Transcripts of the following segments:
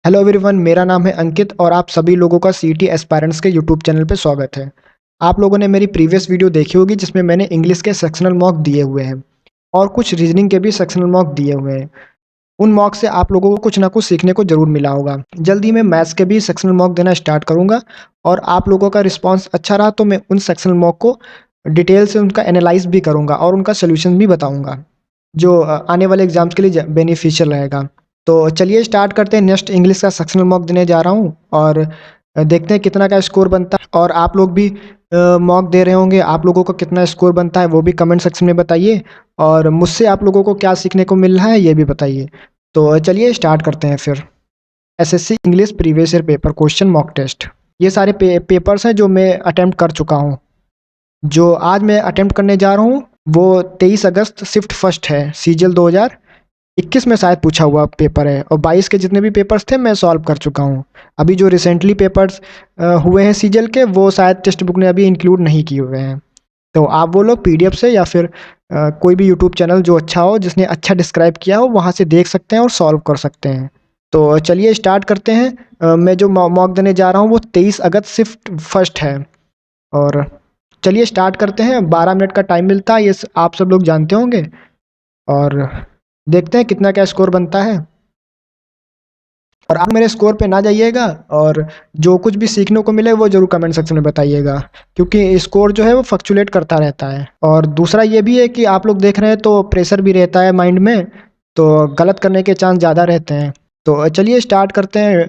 Hello everyone, मेरा नाम है अंकित और आप सभी लोगों का सीईटी एस्पायरेंट्स के यूट्यूब चैनल पे स्वागत है। आप लोगों ने मेरी प्रीवियस वीडियो देखी होगी जिसमें मैंने इंग्लिश के सेक्शनल मॉक दिए हुए हैं और कुछ रीजनिंग के भी सेक्शनल मॉक दिए हुए हैं। उन मॉक से आप लोगों को कुछ ना कुछ सीखने को ज़रूर मिला होगा। जल्दी ही मैं मैथ्स के भी सेक्शनल मॉक देना स्टार्ट करूँगा और आप लोगों का रिस्पॉन्स अच्छा रहा तो मैं उन सेक्शनल मॉक को डिटेल से उनका एनालाइज़ भी करूँगा और उनका सॉल्यूशन भी बताऊँगा, जो आने वाले एग्ज़ाम्स के लिए बेनिफिशियल रहेगा। तो चलिए स्टार्ट करते हैं। नेक्स्ट इंग्लिश का सेक्शनल मॉक देने जा रहा हूँ और देखते हैं कितना का स्कोर बनता है और आप लोग भी मॉक दे रहे होंगे। आप लोगों को कितना स्कोर बनता है वो भी कमेंट सेक्शन में बताइए और मुझसे आप लोगों को क्या सीखने को मिल रहा है ये भी बताइए। तो चलिए स्टार्ट करते हैं फिर। SSC English previous year paper question mock test. ये सारे पेपर्स हैं जो मैं अटेम्प्ट कर चुका हूँ। जो आज मैं अटेम्प्ट करने जा रहा हूँ वो 23 अगस्त शिफ्ट फर्स्ट है। सीजीएल 2021 में शायद पूछा हुआ पेपर है और 22 के जितने भी पेपर्स थे मैं सॉल्व कर चुका हूँ। अभी जो रिसेंटली पेपर्स हुए हैं सीजीएल के वो शायद टेक्स्ट बुक ने अभी इंक्लूड नहीं किए हुए हैं। तो आप वो लोग पीडीएफ से या फिर कोई भी यूट्यूब चैनल जो अच्छा हो, जिसने अच्छा डिस्क्राइब किया हो, वहाँ से देख सकते हैं और सॉल्व कर सकते हैं। तो चलिए स्टार्ट करते हैं। मैं जो मॉक देने जा रहा हूँ वो 23 अगस्त शिफ्ट फर्स्ट है और चलिए स्टार्ट करते हैं। 12 मिनट का टाइम मिलता है, ये आप सब लोग जानते होंगे और देखते हैं कितना क्या स्कोर बनता है। और आप मेरे स्कोर पे ना जाइएगा और जो कुछ भी सीखने को मिले वो ज़रूर कमेंट सेक्शन में बताइएगा, क्योंकि स्कोर जो है वो फ्लक्चुएट करता रहता है। और दूसरा ये भी है कि आप लोग देख रहे हैं तो प्रेशर भी रहता है माइंड में, तो गलत करने के चांस ज़्यादा रहते हैं। तो चलिए स्टार्ट करते हैं।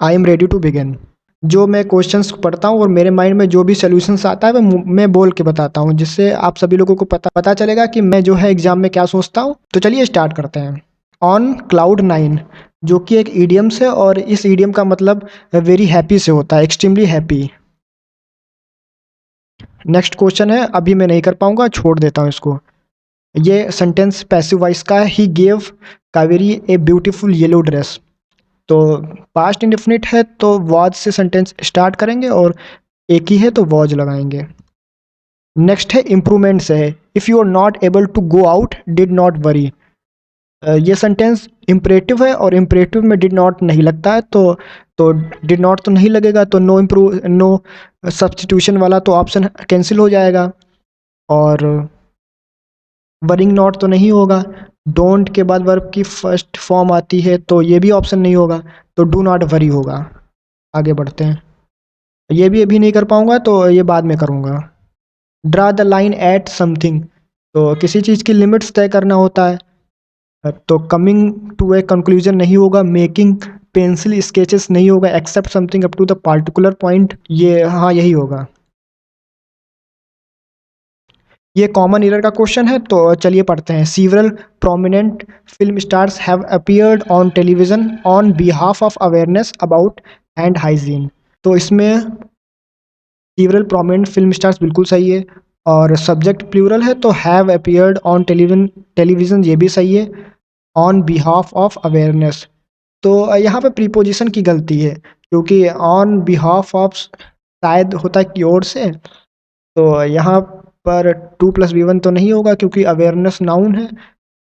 I am ready to begin. जो मैं क्वेश्चंस पढ़ता हूँ और मेरे माइंड में जो भी सॉल्यूशंस आता है वो मैं बोल के बताता हूँ, जिससे आप सभी लोगों को पता चलेगा कि मैं जो है एग्जाम में क्या सोचता हूँ। तो चलिए स्टार्ट करते हैं। ऑन क्लाउड 9 जो कि एक ईडियम्स है और इस ईडियम का मतलब वेरी हैप्पी से होता है, एक्सट्रीमली हैप्पी। नेक्स्ट क्वेश्चन है, अभी मैं नहीं कर पाऊंगा, छोड़ देता हूँ इसको। ये सेंटेंस पैसिव वॉइस का है। He gave Kaveri a beautiful yellow dress. तो पास्ट इंडेफिनिट है तो वॉज से सेंटेंस स्टार्ट करेंगे और एक ही है तो वॉज लगाएंगे। नेक्स्ट है इम्प्रूवमेंट से है। If you are not able to go out did not worry. ये सेंटेंस इम्परेटिव है और इम्परेटिव में डिड नॉट नहीं लगता है, तो डिड नॉट तो नहीं लगेगा, तो नो सब्सटीट्यूशन वाला तो ऑप्शन कैंसिल हो जाएगा। और वरिंग नॉट तो नहीं होगा। डोंट के बाद वर्ब की फर्स्ट फॉर्म आती है तो ये भी ऑप्शन नहीं होगा, तो डू नॉट वरी होगा। आगे बढ़ते हैं। ये भी अभी नहीं कर पाऊंगा तो ये बाद में करूँगा। Draw the line at something, तो किसी चीज़ की लिमिट्स तय करना होता है। तो कमिंग टू ए कंक्लूजन नहीं होगा। मेकिंग पेंसिल स्केचेस नहीं होगा। Except something up to the particular point, ये हाँ यही होगा। ये कॉमन ईरर का क्वेश्चन है तो चलिए पढ़ते हैं। Several prominent film stars have appeared on television on behalf of awareness about hand hygiene. तो इसमें सीवरल प्रोमिनेंट फिल्म स्टार्स बिल्कुल सही है और सब्जेक्ट प्लूरल है तो हैव अपीयर्ड ऑन टेलीविजन ये भी सही है। ऑन बिहाफ ऑफ अवेयरनेस, तो यहाँ पे प्रीपोजिशन की गलती है, क्योंकि ऑन बिहाफ ऑफ शायद होता है की ओर से, तो यहाँ पर 2+V1 तो नहीं होगा क्योंकि अवेयरनेस नाउन है,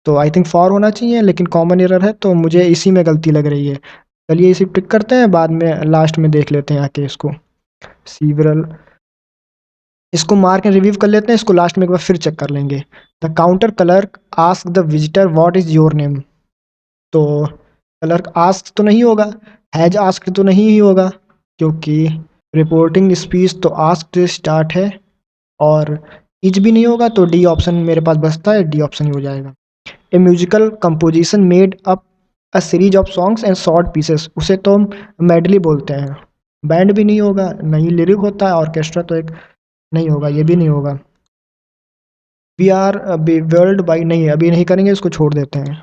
तो आई थिंक फॉर होना चाहिए, लेकिन कॉमन एरर है तो मुझे इसी में गलती लग रही है। चलिए इसी टिक करते हैं, बाद में लास्ट में देख लेते हैं आके इसको। सीवरल, इसको मार्क एंड रिव्यू कर लेते हैं, इसको लास्ट में एक बार फिर चेक कर लेंगे। The counter clerk ask the visitor what is your name, तो क्लर्क आस्क तो नहीं होगा, हैज आस्क तो नहीं ही होगा, क्योंकि रिपोर्टिंग स्पीच तो आस्क से स्टार्ट है और इज भी नहीं होगा, तो डी ऑप्शन मेरे पास बचता है, डी ऑप्शन ही हो जाएगा। A musical composition made up a series of songs and short pieces, उसे तो हम मेडली बोलते हैं। बैंड भी नहीं होगा, नहीं लिरिक होता है, ऑर्केस्ट्रा तो एक नहीं होगा, ये भी नहीं होगा। वी आर बेवर्ल्ड बाई, नहीं अभी नहीं करेंगे, इसको छोड़ देते हैं।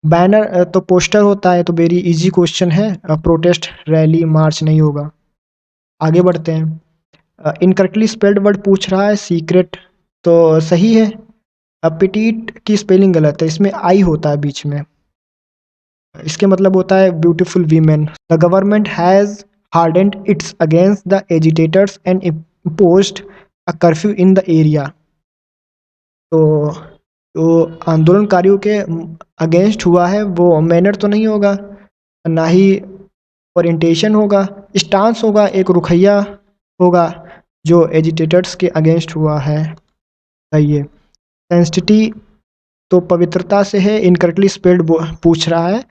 बैनर तो पोस्टर होता है, तो वेरी इजी क्वेश्चन है। प्रोटेस्ट रैली मार्च नहीं होगा। आगे बढ़ते हैं। इनकरेक्टली स्पेल्ड वर्ड पूछ रहा है, सीक्रेट तो सही है। अपिटीट की स्पेलिंग गलत है, इसमें आई होता है बीच में, इसके मतलब होता है beautiful women. The government has hardened it's against the agitators and imposed a curfew in the area, तो आंदोलनकारियों के अगेंस्ट हुआ है, वो मैनर तो नहीं होगा। ना ही ओरिएंटेशन होगा। स्टांस होगा, एक रुखैया होगा जो एजिटेटर्स के अगेंस्ट हुआ है। सही है। सेंसिटिविटी तो पवित्रता से है, इनकरेक्टली स्पेल्ड पूछ रहा है,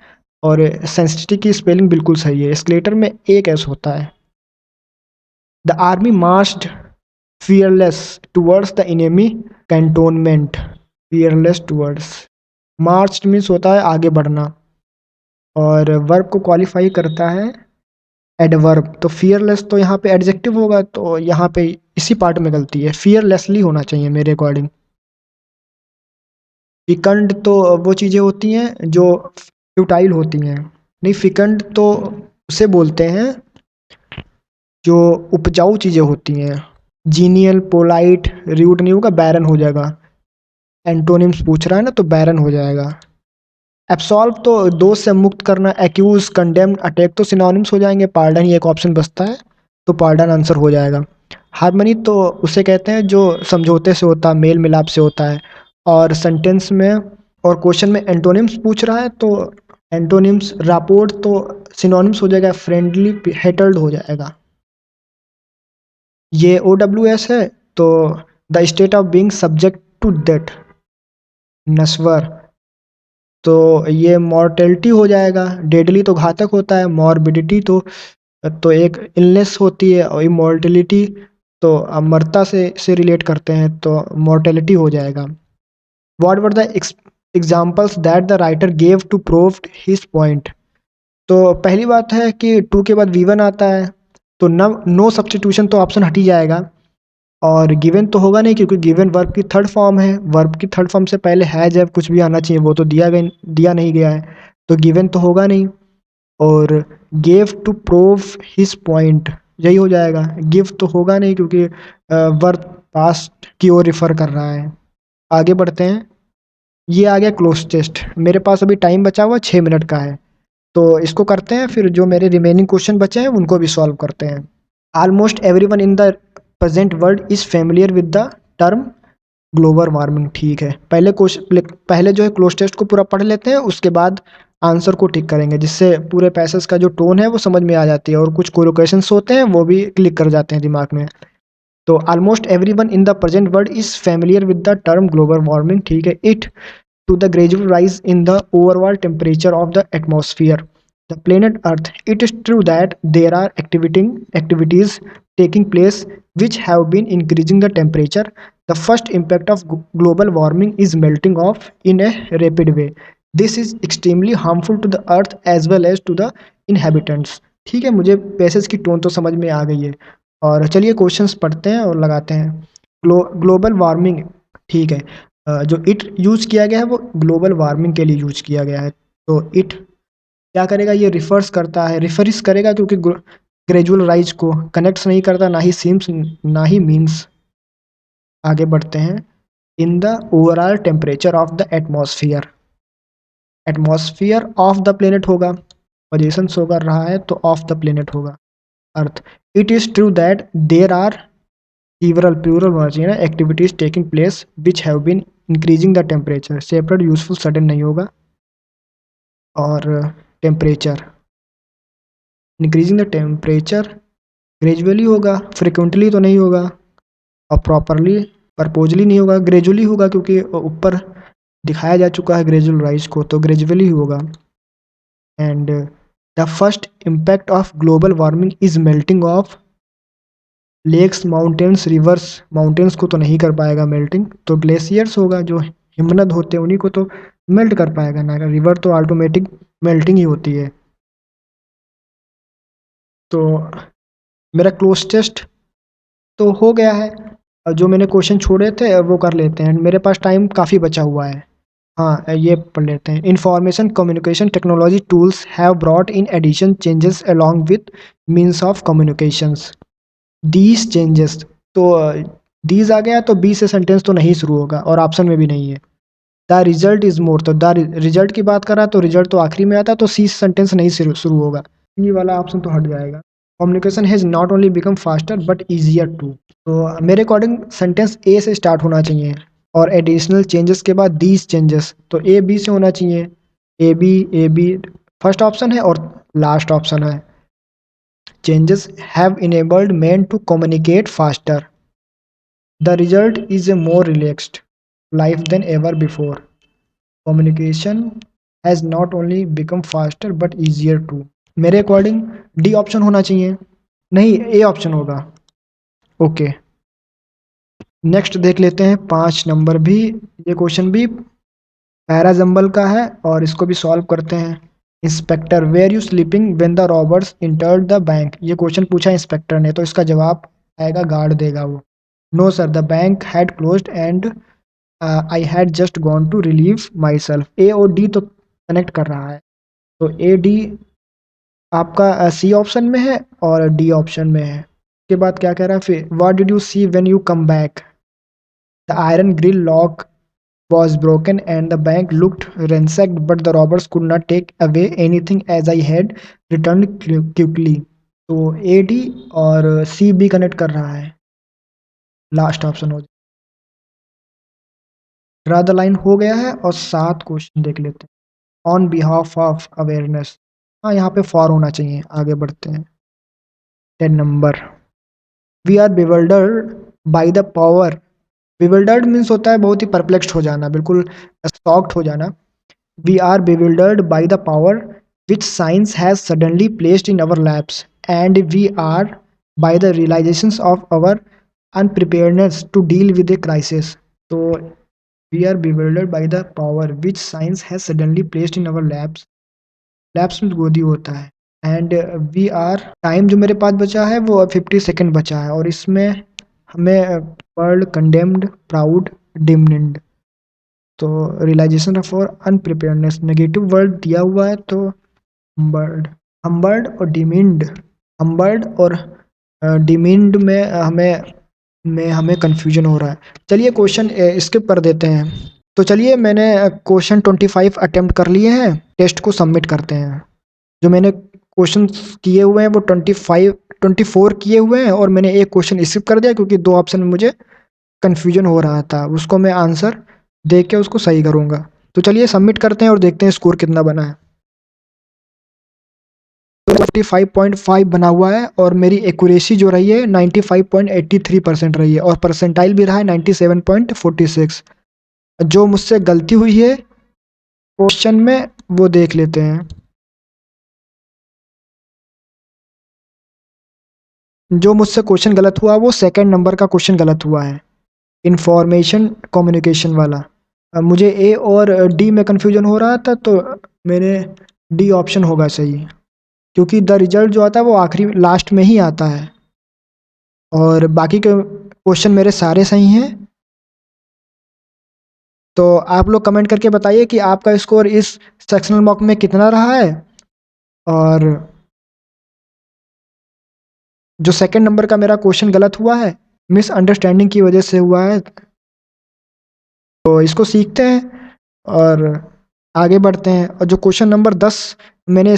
और सेंसिटिविटी की स्पेलिंग बिल्कुल सही है। स्केलेटर में एक एस होता है। The army marched fearless towards the enemy cantonment। fearless towards, marched means होता है आगे बढ़ना, और वर्ब को क्वालिफाई करता है एडवर्ब। तो fearless तो यहाँ पे एडजेक्टिव होगा, तो यहाँ पे इसी पार्ट में गलती है, fearlessly होना चाहिए मेरे अकॉर्डिंग। फिकंड तो वो चीज़ें होती हैं जो फ्यूटाइल होती हैं। नहीं, फिकंड तो उसे बोलते हैं जो उपजाऊ चीज़ें होती हैं। जीनियल, पोलाइट, रूड नहीं होगा, बैरन हो जाएगा। एंटोनिम्स पूछ रहा है ना, तो बैरन हो जाएगा। एब्सॉल्व तो दोष से मुक्त करना, एक्यूज, कंडेम्ड, अटैक तो सिनोनिम्स हो जाएंगे। पार्डन ही एक ऑप्शन बचता है, तो पार्डन आंसर हो जाएगा। हार्मनी तो उसे कहते हैं जो समझौते से होता है, मेल मिलाप से होता है। और सेंटेंस में और क्वेश्चन में एंटोनिम्स पूछ रहा है, तो एंटोनिम्स रापोर्ट तो सिनोनिम्स हो जाएगा, फ्रेंडली, हेटल्ड हो जाएगा। ये OWS है, तो the state of being subject to death, नस्वर, तो ये मॉर्टेलिटी हो जाएगा। डेडली तो घातक होता है, मॉर्बिडिटी तो एक इलनेस होती है, और इमॉर्टेलिटी तो अमरता से रिलेट करते हैं, तो मॉर्टेलिटी हो जाएगा। What were the examples that the writer gave to prove his point. तो पहली बात है कि टू के बाद V1 आता है, तो नो सब्स्टिट्यूशन तो ऑप्शन हट ही जाएगा। और गिवन तो होगा नहीं, क्योंकि गिवन वर्ब की थर्ड फॉर्म है। वर्ब की थर्ड फॉर्म से पहले हैज है कुछ भी आना चाहिए, वो तो दिया नहीं गया है, तो गिवन तो होगा नहीं। और gave to prove his point, यही हो जाएगा। गिव तो होगा नहीं, क्योंकि वर्ब पास्ट की ओर रिफर कर रहा है। आगे बढ़ते हैं। ये आ गया क्लोज टेस्ट। मेरे पास अभी टाइम बचा हुआ 6 मिनट का है, तो इसको करते हैं, फिर जो मेरे रिमेनिंग क्वेश्चन बचे हैं उनको भी सॉल्व करते हैं। Almost everyone in the present world is familiar with the term global warming. ठीक है, पहले जो है क्लोज टेस्ट को पूरा पढ़ लेते हैं, उसके बाद आंसर को टिक करेंगे, जिससे पूरे पैसेज का जो टोन है वो समझ में आ जाती है, और कुछ कोलोकेशंस होते हैं वो भी क्लिक कर जाते हैं दिमाग में। तो almost everyone in the present world is familiar with the term global warming. ठीक है। It to the gradual rise in the overall temperature of the atmosphere, the planet Earth. It is true that there are activities taking place which have been increasing the temperature. The first impact of global warming is melting off in a rapid way. This is extremely harmful to the Earth as well as to the inhabitants. ठीक है, मुझे passage की tone तो समझ में आ गई है, और चलिए क्वेश्चंस पढ़ते हैं और लगाते हैं। ग्लोबल वार्मिंग, ठीक है, जो इट यूज किया गया है वो ग्लोबल वार्मिंग के लिए यूज किया गया है। तो इट क्या करेगा, ये रिफर्स करता है, रिफरिस करेगा, क्योंकि ग्रेजुअल राइज को कनेक्ट्स नहीं करता, ना ही सीम्स ना ही मीन्स। आगे बढ़ते हैं। In the overall temperature of the atmosphere, atmosphere of the planet होगा, पोजीशन शो कर रहा है तो ऑफ द प्लेनेट होगा, earth. It is true that there are several plural होना चाहिए ना, activities taking place which have been increasing the temperature. Separate useful sudden नहीं होगा। और temperature, increasing the temperature gradually होगा, फ्रिक्वेंटली तो नहीं होगा, और प्रॉपरली परपोजली नहीं होगा, ग्रेजुअली होगा, क्योंकि ऊपर दिखाया जा चुका है ग्रेजुअल राइज को, तो ग्रेजुअली होगा। And the first impact of global warming is melting of lakes, mountains, rivers. Mountains को तो नहीं कर पाएगा मेल्टिंग, तो ग्लेशियर्स होगा, जो हिमनद होते हैं उन्हीं को तो मेल्ट कर पाएगा ना, रिवर तो ऑटोमेटिक मेल्टिंग ही होती है। तो मेरा क्लोज टेस्ट तो हो गया है, और जो मैंने क्वेश्चन छोड़े थे वो कर लेते हैं, मेरे पास टाइम काफ़ी बचा हुआ है। हाँ, ये पढ़ लेते हैं। Information communication technology tools have brought in addition changes along with means of communications. These changes, तो दीज आ गया तो बी से सेंटेंस तो नहीं शुरू होगा, और ऑप्शन में भी नहीं है। द रिजल्ट इज मोर, तो द रिजल्ट की बात कर रहा है, तो रिजल्ट तो आखिरी में आता है, तो सी सेंटेंस नहीं शुरू होगा, ये वाला ऑप्शन तो हट जाएगा। Communication has not only become faster but easier to, तो मेरे अकॉर्डिंग सेंटेंस ए से स्टार्ट होना चाहिए, और एडिशनल चेंजेस के बाद दीज चेंजेस, तो ए बी से होना चाहिए। ए बी फर्स्ट ऑप्शन है, और लास्ट ऑप्शन है changes have enabled man to communicate faster. The result is a more relaxed life than ever before. Communication has not only become faster but easier to. मेरे according D option होना चाहिए। नहीं, A option होगा। Okay, next देख लेते हैं 5 number भी। ये क्वेश्चन भी पैराजम्बल का है और इसको भी सॉल्व करते हैं। Inspector were you sleeping when the robbers entered the bank. ये क्वेश्चन पूछा इंस्पेक्टर ने, तो इसका जवाब आएगा गार्ड देगा वो। No sir, the bank had closed and I had just gone to relieve myself. A और डी तो कनेक्ट कर रहा है, तो ए डी आपका सी ऑप्शन में है और डी ऑप्शन में है। उसके बाद क्या कह रहा है फिर, what did you see when you come back. The iron grill lock was broken and the bank looked ransacked, but the robbers could not take away anything as I had returned quickly। तो A D और C B connect कर रहा है, last option हो जाए। Draw the line हो गया है और 7 क्वेश्चन देख लेते हैं। ऑन बिहाफ ऑफ अवेयरनेस, हाँ यहाँ पे फॉर होना चाहिए। आगे बढ़ते हैं। 10 number, we are bewildered by the power. bewildered means होता है बहुत ही परप्लेक्स्ड हो जाना, बिल्कुल शॉक्ड हो जाना। We are bewildered by the power which science has suddenly placed in our laps, and we are by the realizations of our unpreparedness to deal with a crisis। तो we are bewildered by the power which science has suddenly placed in our laps। laps में गोदी होता है। And we are, time जो मेरे पास बचा है वो 50 सेकेंड बचा है, और इसमें हमें वर्ल्ड कंडेम्ड, प्राउड, डिमनिंड, तो रियलाइजेशन ऑफ और अनप्रिपेयर्डनेस नेगेटिव वर्ड दिया हुआ है, तो हम्बर्ड, हम्बर्ड और डिमिंड, हम्बर्ड और डिमिंड में हमें कंफ्यूजन हो रहा है। चलिए क्वेश्चन स्किप कर देते हैं। तो चलिए, मैंने क्वेश्चन 25 अटेम्प्ट कर लिए हैं, टेस्ट को सबमिट करते हैं। जो मैंने क्वेश्चन किए हुए हैं वो 24 किए हुए हैं, और मैंने एक क्वेश्चन स्किप कर दिया क्योंकि 2 ऑप्शन में मुझे कन्फ्यूजन हो रहा था। उसको मैं आंसर देख के उसको सही करूँगा। तो चलिए सबमिट करते हैं और देखते हैं स्कोर कितना बना है। तो 55.5 बना हुआ है, और मेरी एक्यूरेसी जो रही है 95.83% रही है, और परसेंटाइल भी रहा है 97.46। जो मुझसे गलती हुई है क्वेश्चन में वो देख लेते हैं। जो मुझसे क्वेश्चन गलत हुआ वो 2 नंबर का क्वेश्चन गलत हुआ है, इंफॉर्मेशन कम्युनिकेशन वाला। मुझे ए और डी में कन्फ्यूजन हो रहा था, तो मेरे डी ऑप्शन होगा सही, क्योंकि द रिजल्ट जो आता है वो आखिरी लास्ट में ही आता है, और बाकी के क्वेश्चन मेरे सारे सही हैं। तो आप लोग कमेंट करके बताइए कि आपका स्कोर इस सेक्शनल मॉक में कितना रहा है, और जो 2 नंबर का मेरा क्वेश्चन गलत हुआ है मिसअंडरस्टैंडिंग की वजह से हुआ है, तो इसको सीखते हैं और आगे बढ़ते हैं। और जो क्वेश्चन नंबर 10 मैंने